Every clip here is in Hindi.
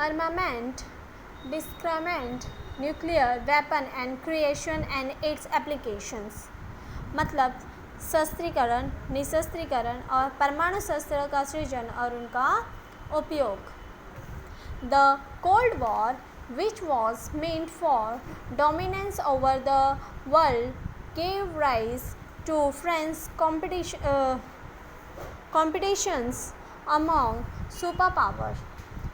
armament, disarmament, nuclear weapon and creation and its applications. मतलब शस्त्रीकरण, निशस्त्रीकरण और परमाणु शस्त्र का सृजन और उनका उपयोग. The Cold War, which was meant for dominance over the world, gave rise to French competitions among superpowers.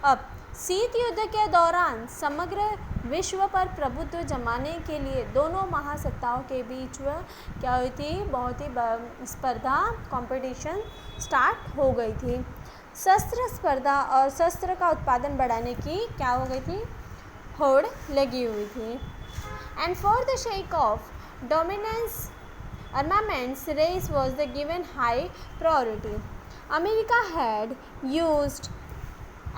अब शीत युद्ध के दौरान समग्र विश्व पर प्रभुत्व जमाने के लिए दोनों महासत्ताओं के बीच क्या हुई थी, बहुत ही स्पर्धा, कंपटीशन स्टार्ट हो गई थी. शस्त्र स्पर्धा और शस्त्र का उत्पादन बढ़ाने की क्या हो गई थी, होड़ लगी हुई थी. And for the shake of dominance armaments race was the given high priority. America had used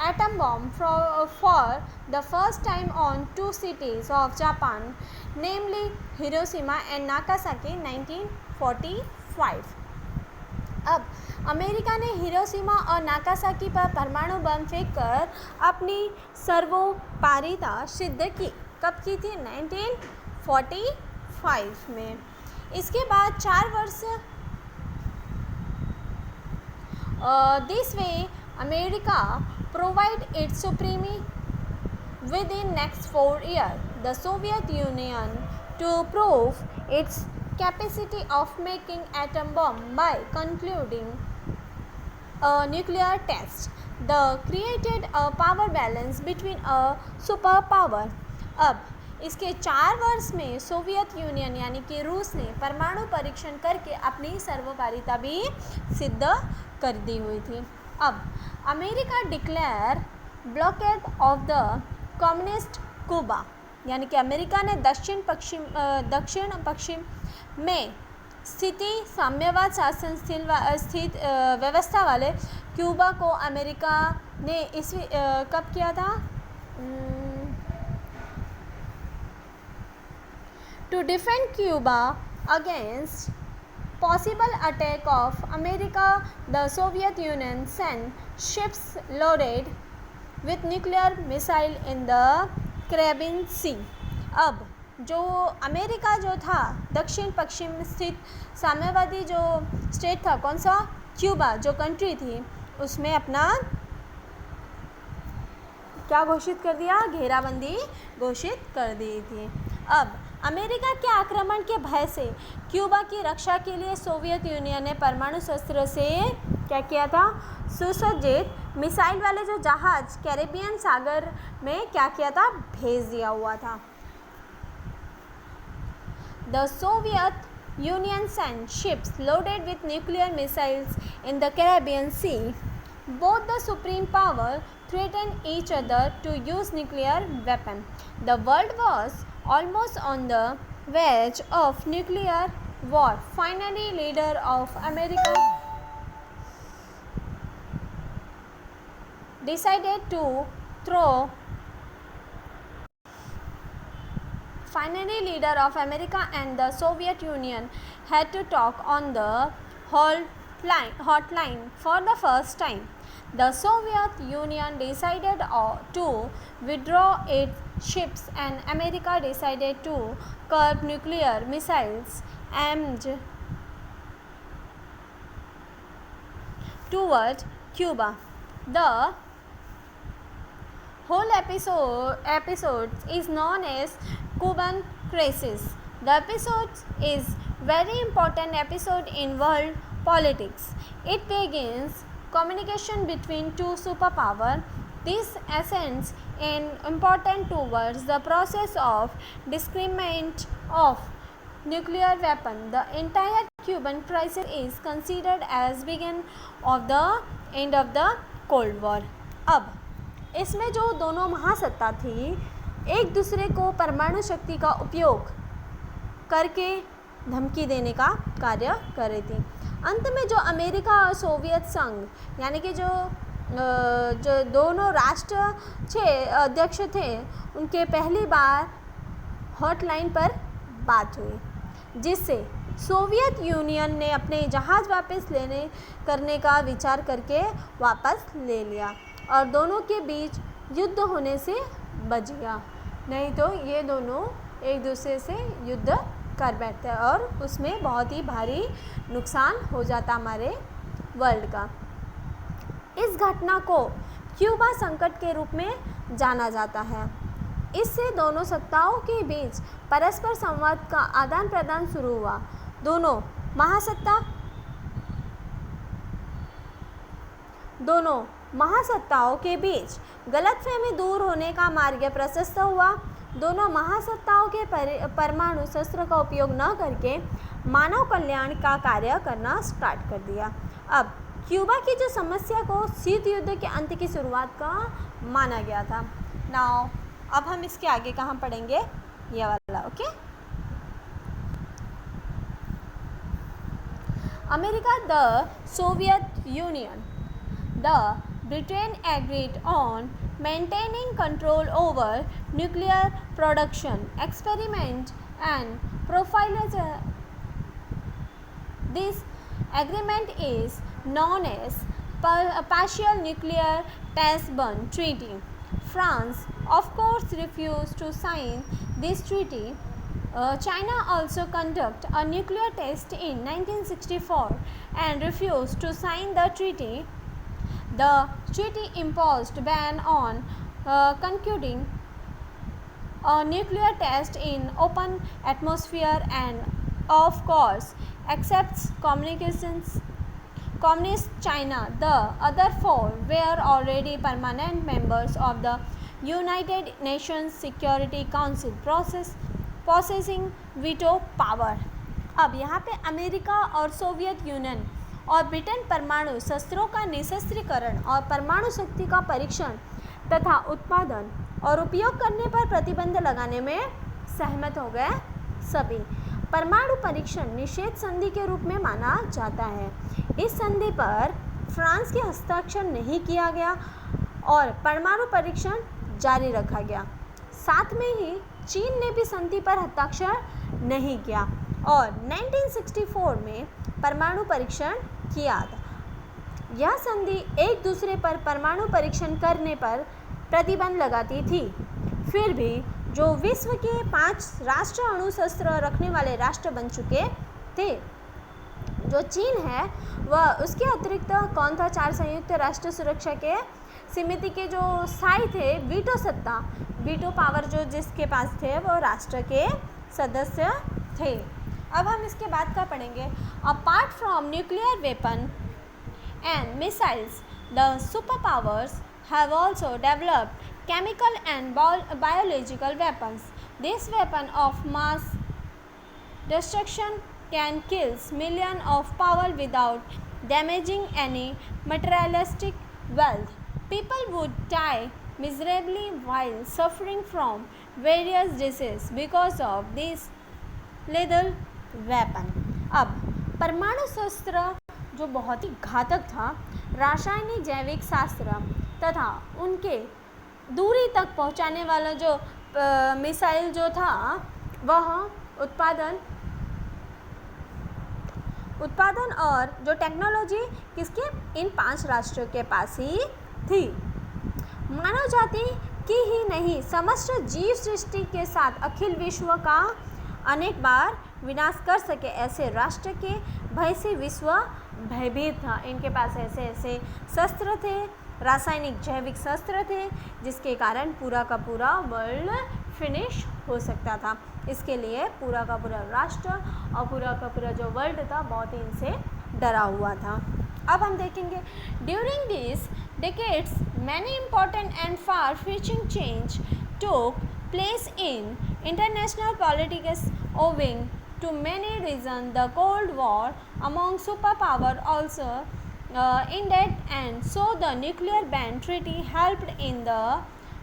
atom bomb for the first time on two cities of Japan, namely Hiroshima and Nagasaki 1945. अब अमेरिका ने हिरोशिमा और नागासाकी पर परमाणु बम फेंककर अपनी सर्वोपरिता सिद्ध की. कब की थी, 1945 में. इसके बाद 4 वर्ष this way America provide its supremacy with in next 4 years. The Soviet Union to prove its capacity of making atom bomb by concluding a nuclear test. The created a power balance between a superpower. अब इसके 4 वर्ष में सोवियत यूनियन यानी कि रूस ने परमाणु परीक्षण करके अपनी सर्वोपरिता भी सिद्ध कर दी हुई थी. अब America declare blockade of the communist Cuba, यानी कि अमेरिका ने दक्षिण पश्चिम में स्थिति साम्यवाद शासन स्थित व्यवस्था वाले क्यूबा को अमेरिका ने कब किया था, to defend Cuba against possible attack of America. The Soviet Union sent ships loaded with nuclear missile in the Caribbean Sea. अब जो अमेरिका जो था दक्षिण पश्चिम स्थित साम्यवादी जो स्टेट था, कौन सा, क्यूबा जो कंट्री थी, उसमें अपना क्या घोषित कर दिया, घेराबंदी घोषित कर दी थी. अब अमेरिका के आक्रमण के भय से क्यूबा की रक्षा के लिए सोवियत यूनियन ने परमाणु शस्त्र से क्या किया था, सुसज्जित मिसाइल वाले जो जहाज कैरेबियन सागर में क्या किया था, भेज दिया हुआ था. The Soviet union sent ships loaded with nuclear missiles in the Caribbean Sea. Both the supreme power threatened each other to use nuclear weapon. The world was almost on the verge of nuclear war. Finally, leader of America decided to throw. Finally, leader of America and the Soviet Union had to talk on the hotline for the first time. The Soviet Union decided to withdraw its ships and America decided to curb nuclear missiles aimed toward Cuba. The whole episode is known as Cuban Crisis. The episode is very important episode in world politics. It begins communication between two superpowers. This ascends in important towards the process of disarmament of nuclear weapon. The entire Cuban crisis is considered as begin of the end of the Cold War. अब इसमें जो दोनों महासत्ता थी एक दूसरे को परमाणु शक्ति का उपयोग करके धमकी देने का कार्य कर रही थी. अंत में जो अमेरिका और सोवियत संघ यानी कि जो दोनों राष्ट्र अध्यक्ष थे उनके पहली बार हॉटलाइन पर बात हुई जिससे सोवियत यूनियन ने अपने जहाज़ वापस करने का विचार करके वापस ले लिया और दोनों के बीच युद्ध होने से बच गया, नहीं तो ये दोनों एक दूसरे से युद्ध कर बैठते और उसमें बहुत ही भारी नुकसान हो जाता हमारे वर्ल्ड का। इस घटना को क्यूबा संकट के रूप में जाना जाता है। इससे दोनों सत्ताओं के बीच परस्पर संवाद का आदान प्रदान शुरू हुआ। दोनों महासत्ताओं के बीच गलतफहमी दूर होने का मार्ग प्रशस्त हुआ। दोनों महासत्ताओं के परमाणु शस्त्र का उपयोग न करके मानव कल्याण का कार्य करना स्टार्ट कर दिया। अब क्यूबा की जो समस्या को शीत युद्ध के अंत की शुरुआत का माना गया था। नाउ अब हम इसके आगे कहाँ पढ़ेंगे, ये वाला, okay. America, the Soviet union, the Britain agreed on maintaining control over nuclear production, experiment and profile. This agreement is known as Partial Nuclear Test Ban Treaty. France, of course, refused to sign this treaty. China also conducted a nuclear test in 1964 and refused to sign the treaty. The treaty imposed ban on conducting a nuclear test in open atmosphere and, of course, accepts Communist China. The other four were already permanent members of the United Nations Security Council, possessing veto power. अब यहाँ पे अमेरिका और सोवियत यूनियन और ब्रिटेन परमाणु शस्त्रों का निशस्त्रीकरण और परमाणु शक्ति का परीक्षण तथा उत्पादन और उपयोग करने पर प्रतिबंध लगाने में सहमत हो गए। सभी परमाणु परीक्षण निषेध संधि के रूप में माना जाता है। इस संधि पर फ्रांस के हस्ताक्षर नहीं किया गया और परमाणु परीक्षण जारी रखा गया। साथ में ही चीन ने भी संधि पर हस्ताक्षर नहीं किया और 1964 में परमाणु परीक्षण किया था। यह संधि एक दूसरे पर परमाणु परीक्षण करने पर प्रतिबंध लगाती थी। फिर भी जो विश्व के 5 राष्ट्र अणु शस्त्र रखने वाले राष्ट्र बन चुके थे, जो चीन है वह, उसके अतिरिक्त कौन था, 4 संयुक्त राष्ट्र सुरक्षा के समिति के जो स्थायी थे वीटो सत्ता, वीटो पावर जो जिसके पास थे वो राष्ट्र के सदस्य थे। अब हम इसके बाद का पढ़ेंगे। Apart from nuclear weapon and missiles, the super powers have also developed chemical and biological weapons. This weapon of mass destruction can kill millions of people without damaging any materialistic wealth. People would die miserably while suffering from various diseases because of this lethal weapon. अब परमाणु शस्त्र जो बहुत ही घातक था, रासायनिक जैविक शास्त्र तथा उनके दूरी तक पहुंचाने वाला जो मिसाइल जो था वह उत्पादन और जो टेक्नोलॉजी किसके, इन 5 राष्ट्रों के पास ही थी। मानव जाति की ही नहीं समस्त जीव सृष्टि के साथ अखिल विश्व का अनेक बार विनाश कर सके ऐसे राष्ट्र के भय से विश्व भयभीत था। इनके पास ऐसे ऐसे शस्त्र थे, रासायनिक जैविक शस्त्र थे, जिसके कारण पूरा का पूरा वर्ल्ड फिनिश हो सकता था। इसके लिए पूरा का पूरा राष्ट्र और पूरा का पूरा जो वर्ल्ड था बहुत ही इनसे डरा हुआ था। अब हम देखेंगे, during this decades many important and far reaching change took place in international politics owing to many reasons. The Cold War among superpower also ended, and so the nuclear ban treaty helped in the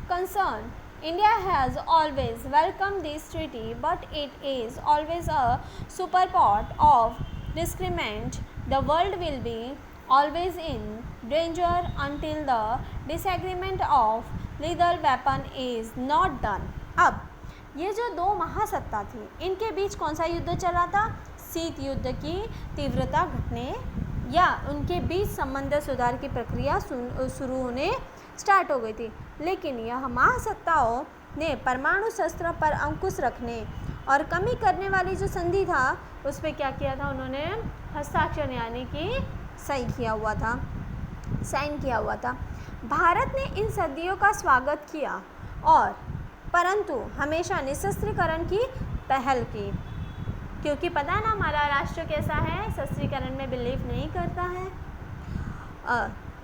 concern. India has always welcomed this treaty, but it is always a super pot of disagreement. The world will be always in danger until the disagreement of lethal weapon is not done. अब ये जो 2 महासत्ता थी, इनके बीच कौन सा युद्ध चला था? शीत युद्ध की तीव्रता घटने या उनके बीच संबंध सुधार की प्रक्रिया शुरू होने स्टार्ट हो गई थी। लेकिन यह महासत्ताओं ने परमाणु शस्त्रों पर अंकुश रखने और कमी करने वाली जो संधि था उस पर क्या किया था, उन्होंने हस्ताक्षर यानी कि साइन किया हुआ था। भारत ने इन संधियों का स्वागत किया और परंतु हमेशा निशस्त्रीकरण की पहल की, क्योंकि पता है ना हमारा राष्ट्र कैसा है, शस्त्रीकरण में बिलीव नहीं करता है।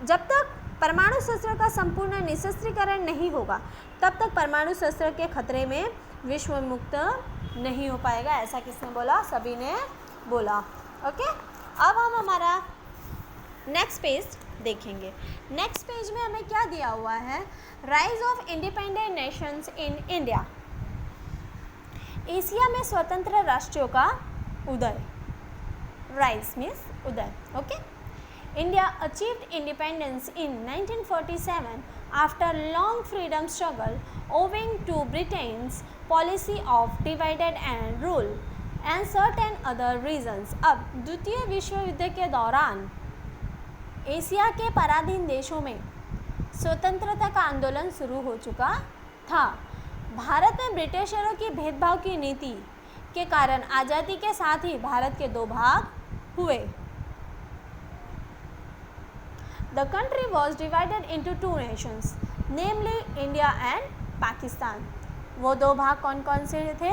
जब तक परमाणु शस्त्र का संपूर्ण निशस्त्रीकरण नहीं होगा तब तक परमाणु शस्त्र के खतरे में विश्व मुक्त नहीं हो पाएगा। ऐसा किसने बोला? सभी ने बोला। ओके, अब हम हमारा नेक्स्ट पेज देखेंगे। नेक्स्ट पेज में हमें क्या दिया हुआ है? Rise of independent nations in India. Asia में स्वतंत्र राष्ट्रों का उदय। राइज मीन्स उदय। Okay, India achieved independence in 1947 after long freedom struggle owing to Britain's policy of divided and rule and certain other reasons। अब द्वितीय विश्व युद्ध के दौरान एशिया के पराधीन देशों में स्वतंत्रता का आंदोलन शुरू हो चुका था। भारत में ब्रिटिशरों की भेदभाव की नीति के कारण आज़ादी के साथ ही भारत के दो भाग हुए। The country was divided into two nations, namely India and Pakistan. वो दो भाग कौन कौन से थे?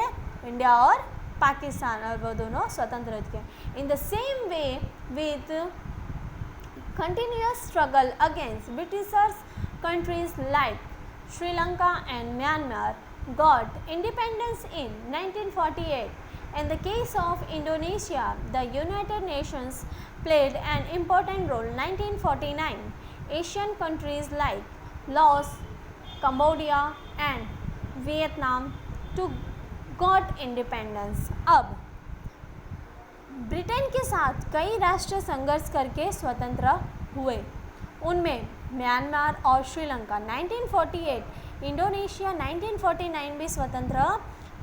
इंडिया और पाकिस्तान, और वो दोनों स्वतंत्र थे। In the same way with continuous struggle against Britishers, countries like Sri Lanka and Myanmar got independence in 1948। In the case of Indonesia, the United Nations played an important role. 1949, Asian countries like Laos, Cambodia and Vietnam to got independence। अब ब्रिटेन के साथ कई राष्ट्र संघर्ष करके स्वतंत्र हुए, उनमें म्यांमार और श्रीलंका 1948, इंडोनेशिया 1949 भी स्वतंत्र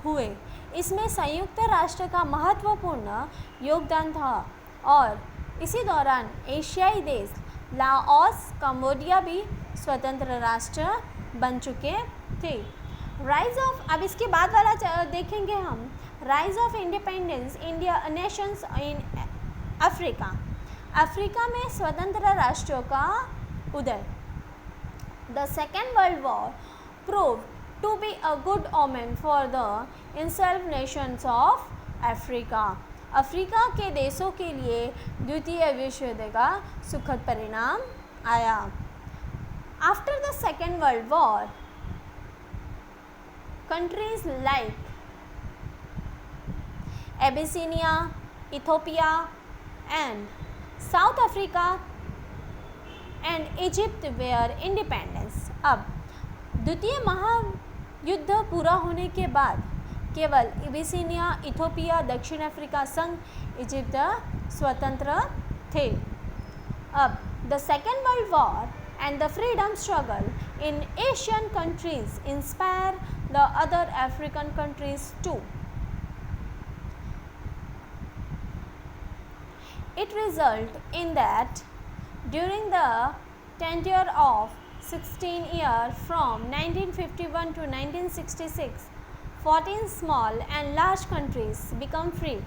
हुए। इसमें संयुक्त राष्ट्र का महत्वपूर्ण योगदान था और इसी दौरान एशियाई देश लाओस, कंबोडिया भी स्वतंत्र राष्ट्र बन चुके थे। राइज ऑफ, अब इसके बाद वाला देखेंगे हम, rise of independence India nations in Africa. Africa में स्वतंत्र राष्ट्रों का उदय। The second world war prove to be a good omen for the enslaved nations of Africa. Africa के देशों के लिए द्वितीय विश्व युद्ध का सुखद परिणाम आया। After the second world war, countries like Abyssinia, Ethiopia and South Africa and Egypt were independent। अब द्वितीय महायुद्ध पूरा होने के बाद केवल एबिसिनिया, इथोपिया, दक्षिण अफ्रीका संघ इजिप्ट स्वतंत्र थे। अब the second world war and the freedom struggle in Asian countries inspire the other African countries too। It resulted in that during the tenure of 16 years from 1951 to 1966, 14 small and large countries become free।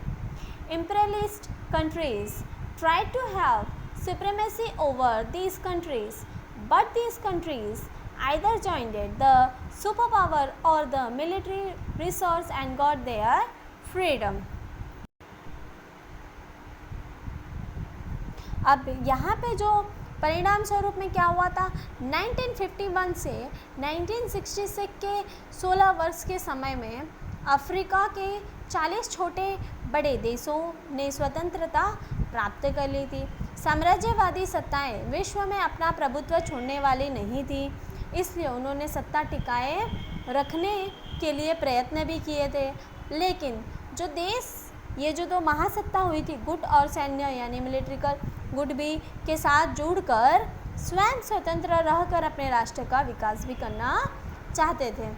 Imperialist countries tried to have supremacy over these countries, but these countries either joined the superpower or the military resource and got their freedom। अब यहाँ पे जो परिणाम स्वरूप में क्या हुआ था, 1951 से 1966 के 16 वर्ष के समय में अफ्रीका के 40 छोटे बड़े देशों ने स्वतंत्रता प्राप्त कर ली थी। साम्राज्यवादी सत्ताएं विश्व में अपना प्रभुत्व छोड़ने वाली नहीं थी, इसलिए उन्होंने सत्ता टिकाए रखने के लिए प्रयत्न भी किए थे। लेकिन जो देश, ये जो दो महासत्ता हुई थी, गुट और सैन्य यानी मिलिट्रिकल गुट भी के साथ जुड़कर स्वयं स्वतंत्र रहकर अपने राष्ट्र का विकास भी करना चाहते थे।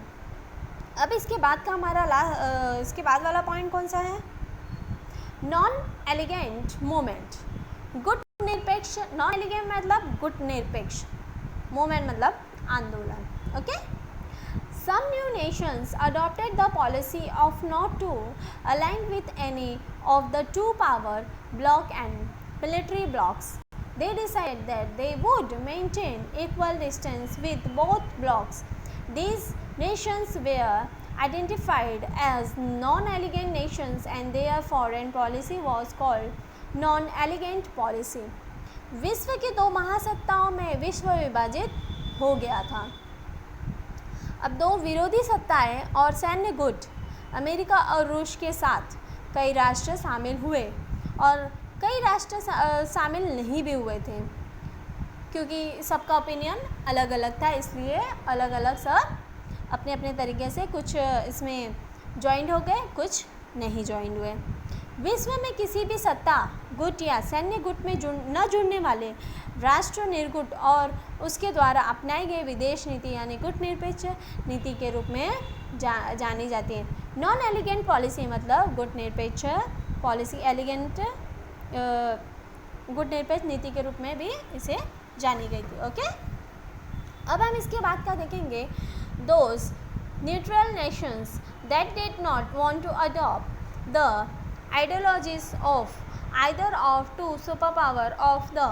अब इसके बाद का हमारा इसके बाद वाला पॉइंट कौन सा है? Non aligned movement. गुट निरपेक्ष, नॉन एलिगेंट मतलब गुट निरपेक्ष, मूवमेंट मतलब आंदोलन। Okay. Some new nations adopted the policy of not to align with any of the two power bloc and military blocs. They decided that they would maintain equal distance with both blocs. These nations were identified as non-aligned nations and their foreign policy was called non-aligned policy. विश्व की दो महासत्ताओं में विश्व विभाजित हो गया था। अब दो विरोधी सत्ताएं और सैन्य गुट अमेरिका और रूस के साथ कई राष्ट्र शामिल हुए और कई राष्ट्र शामिल नहीं भी हुए थे, क्योंकि सबका ओपिनियन अलग अलग था, इसलिए अलग अलग सब अपने अपने तरीके से कुछ इसमें ज्वाइंट हो गए, कुछ नहीं ज्वाइंट हुए। विश्व में किसी भी सत्ता गुट या सैन्य गुट में न जुड़ने वाले राष्ट्र निर्गुट और उसके द्वारा अपनाई गई विदेश नीति यानी गुट निरपेक्ष नीति के रूप में जानी जाती है। नॉन एलिगेंट पॉलिसी मतलब गुट निरपेक्ष पॉलिसी, एलिगेंट गुट निरपेक्ष नीति के रूप में भी इसे जानी गई थी। ओके, अब हम इसके बाद का देखेंगे। Those neutral nations that did not want to adopt the ideologies of either of two superpower of the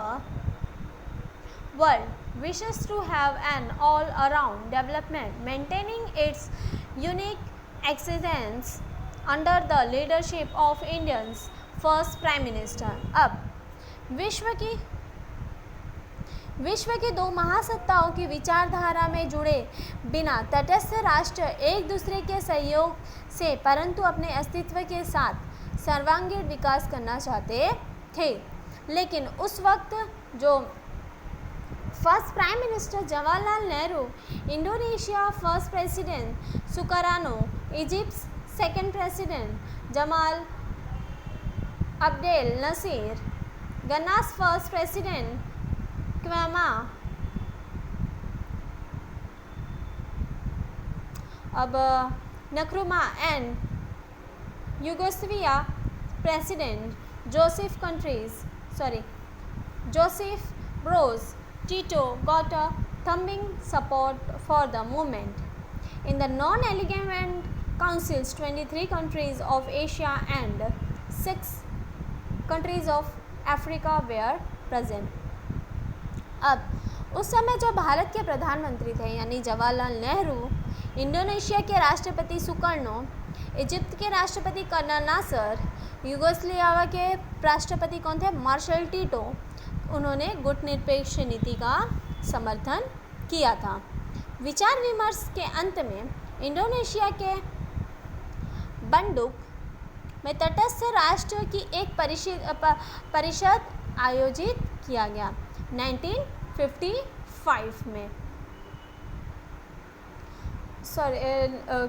world wishes to have an all-around development, maintaining its unique existence under the leadership of India's first Prime Minister. अब विश्व की दो महासत्ताओं की विचारधारा में जुड़े बिना तटस्थ राष्ट्र एक दूसरे के सहयोग से परंतु अपने अस्तित्व के साथ सर्वांगीण विकास करना चाहते थे। लेकिन उस वक्त जो first prime minister Jawaharlal Nehru, Indonesia first president Sukarno, Egypt second president Jamal Abdel Nasser, Ghana's first president Kwame, अब Nkrumah and Yugoslavia President Joseph Broz Tito got a thumping support for the movement. In the non-aligned councils, 23 countries of Asia and 6 countries of Africa were present. अब उस समय जो भारत के प्रधानमंत्री थे यानी जवाहरलाल नेहरू, इंडोनेशिया के राष्ट्रपति सुकर्नो, इजिप्ट के राष्ट्रपति कर्नल नासर, यूगोस्लाविया के राष्ट्रपति कौन थे? मार्शल टीटो, उन्होंने गुट निरपेक्ष नीति का समर्थन किया था। विचार विमर्श के अंत में इंडोनेशिया के बंडुक में तटस्थ राष्ट्र की एक परिषद आयोजित किया गया 1955 में।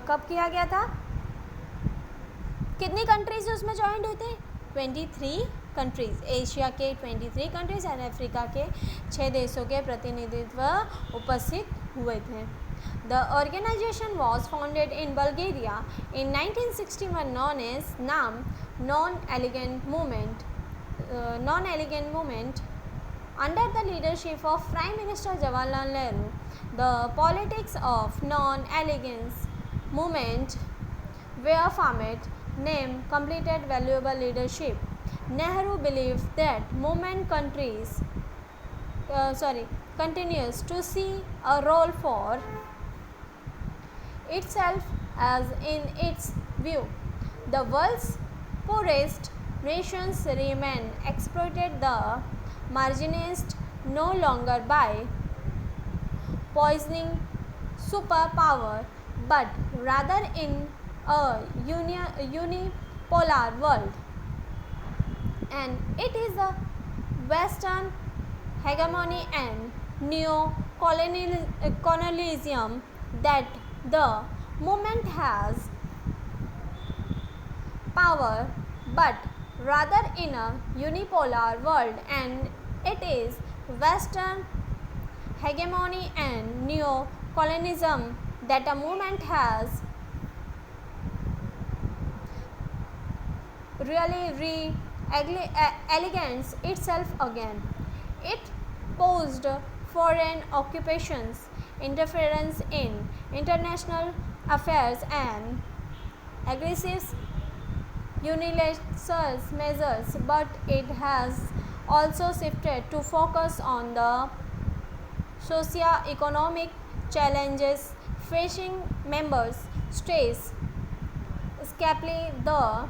कब किया गया था? कितनी कंट्रीज उसमें ज्वाइंट हुए थे? 23 कंट्रीज, एशिया के 23 कंट्रीज और अफ्रीका के 6 देशों के प्रतिनिधित्व उपस्थित हुए थे। The organization was founded in Bulgaria in 1961 known as नाम non aligned movement under the leadership of Prime Minister Jawaharlal Nehru. The politics of non-allegiance movement were formed, name completed valuable leadership. Nehru believed that movement continues to see a role for itself as in its view. The world's poorest nations remain exploited the marginalized no longer by poisoning superpower but rather in a unipolar world, and it is the Western hegemony and neo-colonialism that the movement has power but rather in a unipolar world, and it is Western hegemony and neo-colonialism that a movement has really re-elegance itself again. It posed foreign occupations interference in international affairs and aggressive unilateral measures, but it has also shifted to focus on the socio-economic challenges facing member states, especially the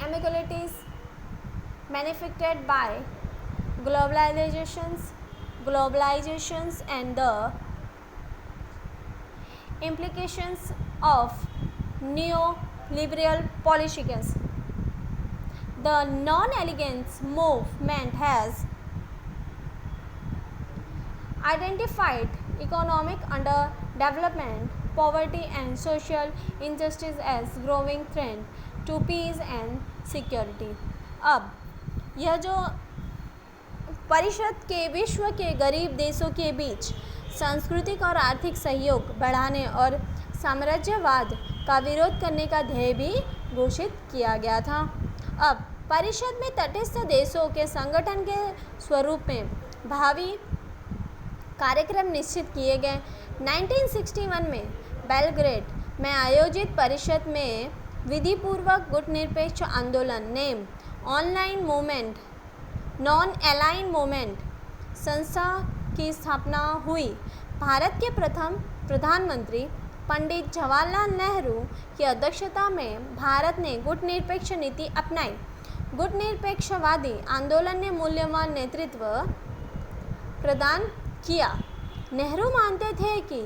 inequalities manifested by globalizations and the implications of neoliberal policies. The non-alignment movement has identified economic underdevelopment, poverty and social injustice as growing threat to peace and security. अब यह जो परिषद के विश्व के गरीब देशों के बीच सांस्कृतिक और आर्थिक सहयोग बढ़ाने और साम्राज्यवाद का विरोध करने का ध्येय भी घोषित किया गया था। अब परिषद में तटस्थ देशों के संगठन के स्वरूप में भावी कार्यक्रम निश्चित किए गए। 1961 में बेलग्रेड में आयोजित परिषद में विधिपूर्वक गुटनिरपेक्ष आंदोलन नेम नॉन अलाइन मूवमेंट संस्था की स्थापना हुई। भारत के प्रथम प्रधानमंत्री पंडित जवाहरलाल नेहरू की अध्यक्षता में भारत ने गुटनिरपेक्ष नीति अपनाई। गुटनिरपेक्षवादी आंदोलन ने मूल्यवान नेतृत्व प्रदान किया। नेहरू मानते थे कि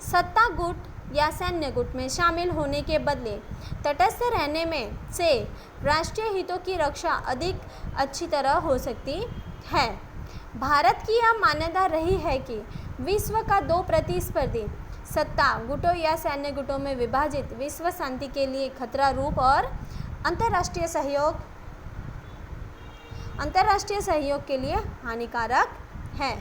सत्ता गुट या सैन्य गुट में शामिल होने के बदले तटस्थ रहने में से राष्ट्रीय हितों की रक्षा अधिक अच्छी तरह हो सकती है। भारत की यह मान्यता रही है कि विश्व का दो प्रतिस्पर्धी सत्ता गुटों या सैन्य गुटों में विभाजित विश्व शांति के लिए खतरा रूप और अंतर्राष्ट्रीय सहयोग के लिए हानिकारक है।